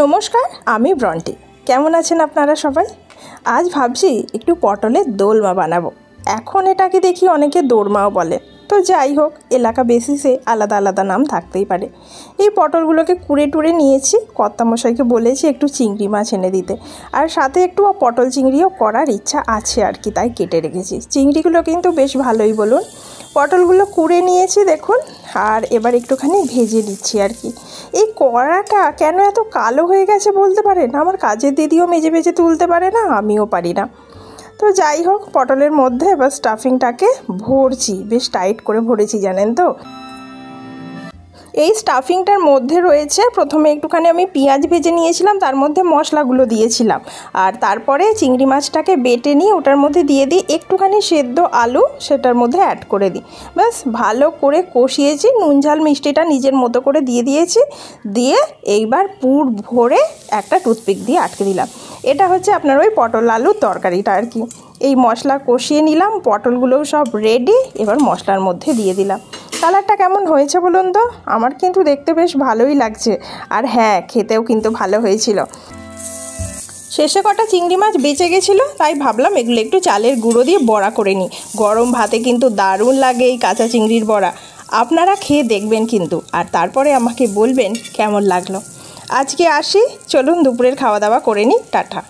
নমস্কার, আমি ব্রন্টি। কেমন আছেন আপনারা সবাই? আজ ভাবছি একটু পটলের দোলমা বানাবো। এখন এটাকে দেখি অনেকে দোরমাও বলে, তো যাই হোক, এলাকা বেসিসে আলাদা আলাদা নাম থাকতেই পারে। এই পটলগুলোকে কুড়ে টুড়ে নিয়েছি, কর্তামশাইকে বলেছি একটু চিংড়ি মাছ এনে দিতে, আর সাথে একটু পটল চিংড়িও করার ইচ্ছা আছে আর কি, তাই কেটে রেখেছি। চিংড়িগুলো কিন্তু বেশ ভালোই বলুন। পটলগুলো কুড়ে নিয়েছি দেখুন, আর এবার একটুখানি ভেজে নিচ্ছি আর কি। এই কড়াটা কেন এত কালো হয়ে গেছে বলতে পারেন? আমার কাজের দিদিও মেজে মেজে তুলতে পারে না, আমিও পারি না। তো যাই হোক, পটলের মধ্যে এবার স্টাফিংটাকে ভরছি, বেশ টাইট করে ভরেছি জানেন তো। এই স্টাফিংটার মধ্যে রয়েছে, প্রথমে একটুখানি আমি পেঁয়াজ ভেজে নিয়েছিলাম, তার মধ্যে মশলাগুলো দিয়েছিলাম, আর তারপরে চিংড়ি মাছটাকে বেটে নিয়ে ওটার মধ্যে দিয়ে দিই একটুখানি সেদ্ধ আলু, সেটার মধ্যে অ্যাড করে দিই। ব্যাস ভালো করে কষিয়েছি, নুন ঝাল মিষ্টিটা নিজের মতো করে দিয়ে দিয়েছি, দিয়ে এইবার পুর ভরে একটা টুথপিক দিয়ে আটকে দিলাম। এটা হচ্ছে আপনার ওই পটল আলুর তরকারিটা আর কি। এই মশলা কষিয়ে নিলাম, পটলগুলোও সব রেডি, এবার মশলার মধ্যে দিয়ে দিলাম। কালারটা কেমন হয়েছে বলুন তো? আমার কিন্তু দেখতে বেশ ভালোই লাগছে, আর হ্যাঁ, খেতেও কিন্তু ভালো হয়েছিল। শেষে কটা চিংড়ি মাছ বেঁচে গেছিলো, তাই ভাবলাম এগুলো একটু চালের গুঁড়ো দিয়ে বড়া করে নিই। গরম ভাতে কিন্তু দারুণ লাগে এই কাঁচা চিংড়ির বড়া। আপনারা খেয়ে দেখবেন কিন্তু, আর তারপরে আমাকে বলবেন কেমন লাগলো। আজকে আসি, চলুন দুপুরের খাওয়া দাওয়া করে নিই। টাটা।